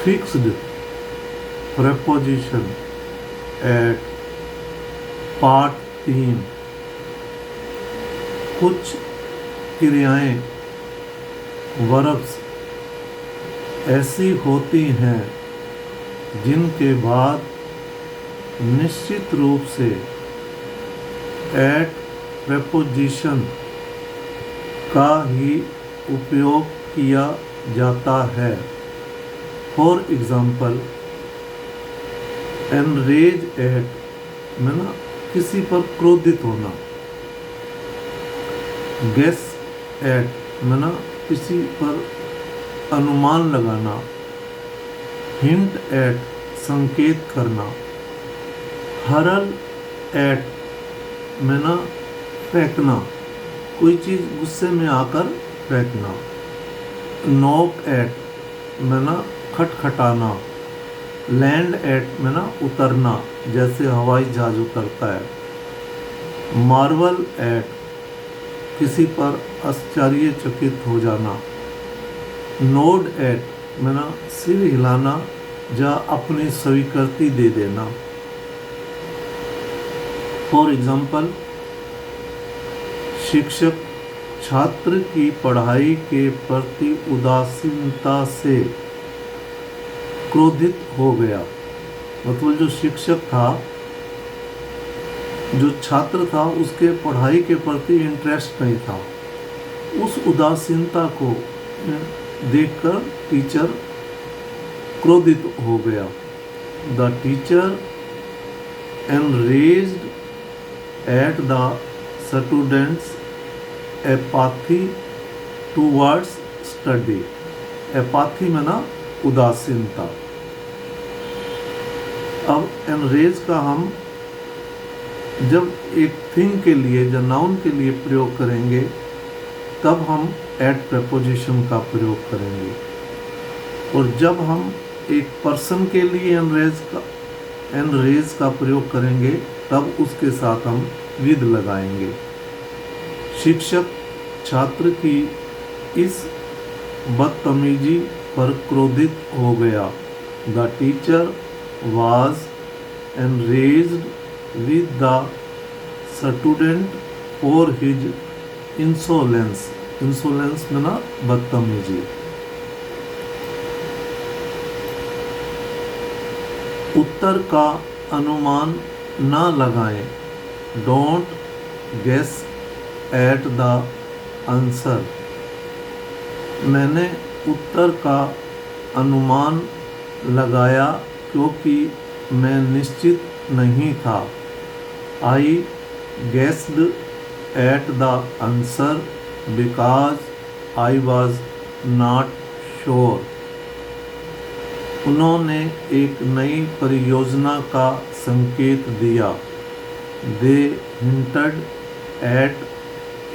Fixed preposition at part 3। कुछ क्रियाएं verbs ऐसी होती हैं जिनके बाद निश्चित रूप से at preposition का ही उपयोग किया जाता है। फॉर एग्जाम्पल, एनरेज एट में ना किसी पर क्रोधित होना, गेस एट में ना किसी पर अनुमान लगाना, हिंट एट संकेत करना, हरल एट में ना फेंकना, कोई चीज़ गुस्से में आकर फेंकना, नॉक एट में ना खटखटाना, लैंड एट में ना उतरना जैसे हवाई जहाज उतरता है, मार्वल एट किसी पर आश्चर्यचकित हो जाना, नोड एट में ना सिर हिलाना या अपनी स्वीकृति दे देना। फॉर एग्जाम्पल, शिक्षक छात्र की पढ़ाई के प्रति उदासीनता से क्रोधित हो गया। मतलब जो शिक्षक था, जो छात्र था, उसके पढ़ाई के प्रति इंटरेस्ट नहीं था। उस उदासीनता को देखकर टीचर क्रोधित हो गया। The teacher enraged at the students' apathy towards study। apathy में ना उदासीनता। अब enrage का हम जब एक थिंग के लिए या नाउन के लिए प्रयोग करेंगे तब हम एट प्रपोजिशन का प्रयोग करेंगे, और जब हम एक पर्सन के लिए एनरेज का प्रयोग करेंगे तब उसके साथ हम विद लगाएंगे। शिक्षक छात्र की इस बदतमीजी पर क्रोधित हो गया। The teacher was enraged with the student for his insolence. Insolence में ना बदतमीजी। उत्तर का अनुमान ना लगाएं। Don't guess at the answer. मैंने उत्तर का अनुमान लगाया क्योंकि मैं निश्चित नहीं था। I guessed at the answer because I was not sure. उन्होंने एक नई परियोजना का संकेत दिया। They hinted at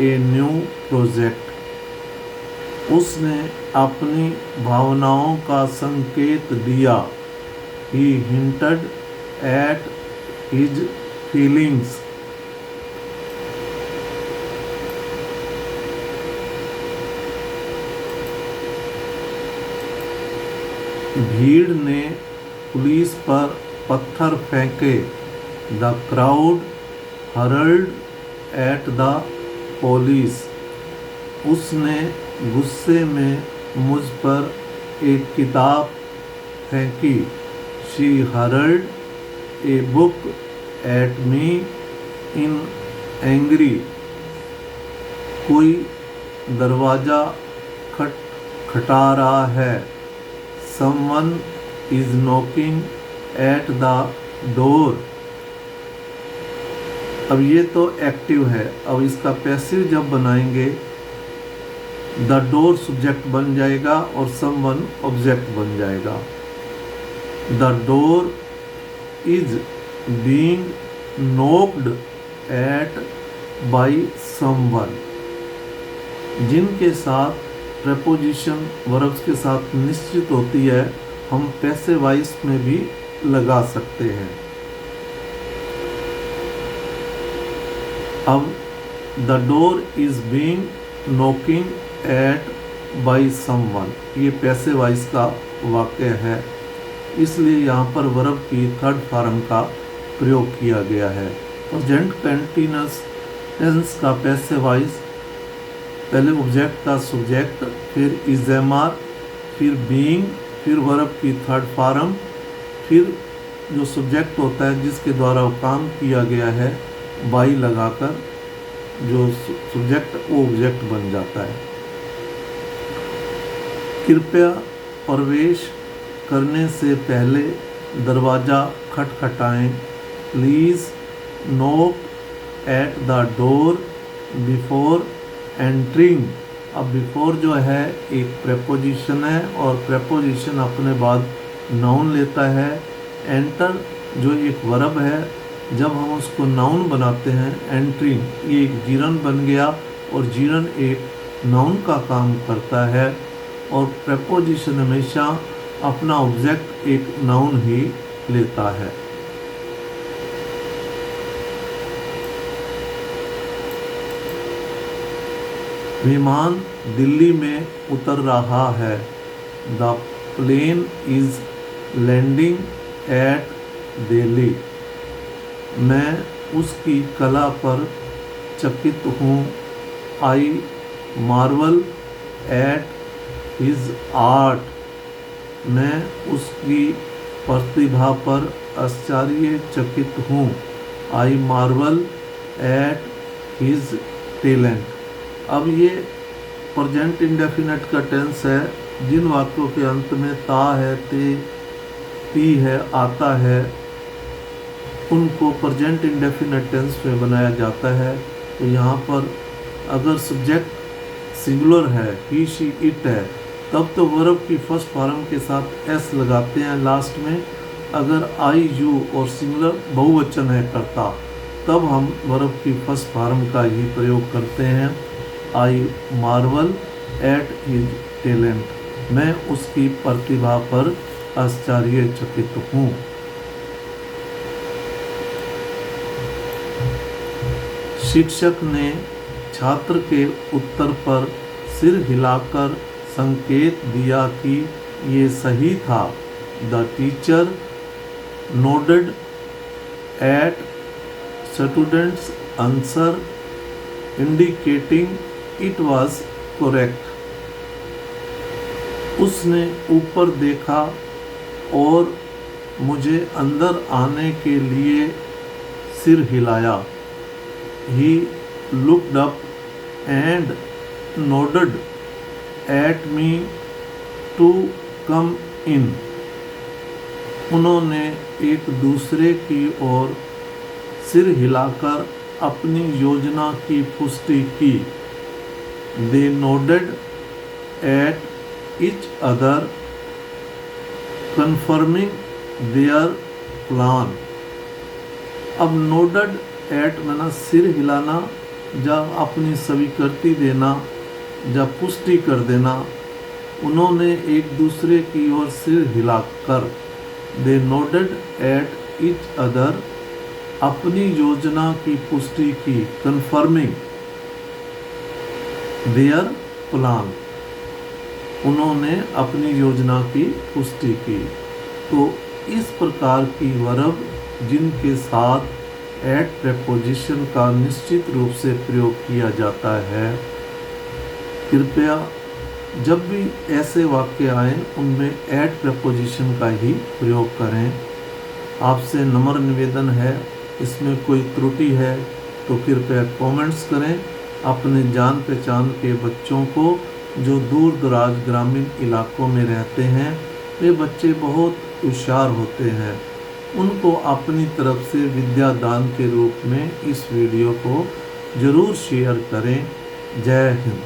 a new project. उसने अपनी भावनाओं का संकेत दिया। He hinted at his feelings. भीड़ ने पुलिस पर पत्थर फेंके। The crowd hurled at the police. उसने गुस्से में मुझ पर एक किताब फेंकी। She hurled a book at me in angry. कोई दरवाज़ा खटखटा रहा है। Someone is knocking at the door। अब ये तो एक्टिव है। अब इसका पैसिव जब बनाएंगे द डोर सब्जेक्ट बन जाएगा और समवन ऑब्जेक्ट बन जाएगा। The door is being knocked at by someone. जिनके साथ प्रपोजिशन वर्ब्स के साथ निश्चित होती है, हम पैसिव वॉइस में भी लगा सकते हैं। अब the door is being knocking at by someone, ये पैसिव वॉइस का वाक्य है। इसलिए यहाँ पर वर्ब की थर्ड फॉर्म का प्रयोग किया गया है। प्रेजेंट कंटीन्यूअस टेंस का पैसिव वॉइस, पहले ऑब्जेक्ट का सब्जेक्ट, फिर इज़-एम-आर, फिर बीइंग, फिर वर्ब की थर्ड फॉर्म, फिर जो सब्जेक्ट होता है जिसके द्वारा वो काम किया गया है बाई लगाकर जो सब्जेक्ट वो ऑब्जेक्ट बन जाता है। कृपया प्रवेश करने से पहले दरवाज़ा खटखटाएं। Please knock at the door before entering. अब बिफोर जो है एक प्रेपोजिशन है और प्रेपोजिशन अपने बाद नाउन लेता है। एंटर जो एक वर्ब है, जब हम उसको नाउन बनाते हैं, एंट्रिंग ये एक जीरन बन गया और जीरन एक नाउन का काम करता है और प्रेपोजिशन हमेशा अपना ऑब्जेक्ट एक नाउन ही लेता है। विमान दिल्ली में उतर रहा है। The plane is landing at Delhi. मैं उसकी कला पर चकित हूँ। I marvel at his art. मैं उसकी प्रतिभा पर आश्चर्यचकित हूँ। I marvel at his talent. अब ये प्रेजेंट इंडेफिनिट का टेंस है। जिन वाक्यों के अंत में ता है, ते, ती है, आता है, उनको प्रेजेंट इंडेफिनिट टेंस में बनाया जाता है। तो यहाँ पर अगर सब्जेक्ट सिंगुलर है, ही, शी, इट है, तब तो वर्ब की फर्स्ट फॉर्म के साथ एस लगाते हैं लास्ट में। अगर आई, यू और सिंगुलर बहुवचन है करता, तब हम वर्ब की फर्स्ट फॉर्म का ही प्रयोग करते हैं। आई मार्वल एट हिज टैलेंट। मैं उसकी प्रतिभा पर आश्चर्यचकित हूँ। शिक्षक ने छात्र के उत्तर पर सिर हिलाकर संकेत दिया कि ये सही था। The teacher nodded at students answer indicating it was correct. उसने ऊपर देखा और मुझे अंदर आने के लिए सिर हिलाया। He looked up and nodded at me to come in. उन्होंने एक दूसरे की ओर सिर हिलाकर अपनी योजना की पुष्टि की। They nodded at each other, confirming their plan. अब nodded एट मना सिर हिलाना, जब अपनी स्वीकृति देना, जब पुष्टि कर देना। उन्होंने एक दूसरे की ओर सिर हिलाकर, दे नोडेड एट ईच अदर, अपनी योजना की पुष्टि की, कन्फर्मिंग देयर प्लान, उन्होंने अपनी योजना की पुष्टि की। तो इस प्रकार की वर्ब जिनके साथ एट प्रेपोजिशन का निश्चित रूप से प्रयोग किया जाता है, कृपया जब भी ऐसे वाक्य आए उनमें एट प्रेपोजिशन का ही प्रयोग करें। आपसे नम्र निवेदन है, इसमें कोई त्रुटि है तो कृपया कमेंट्स करें। अपने जान पहचान के बच्चों को जो दूर दराज ग्रामीण इलाकों में रहते हैं, वे बच्चे बहुत होशियार होते हैं, उनको अपनी तरफ से विद्यादान के रूप में इस वीडियो को ज़रूर शेयर करें। जय हिंद।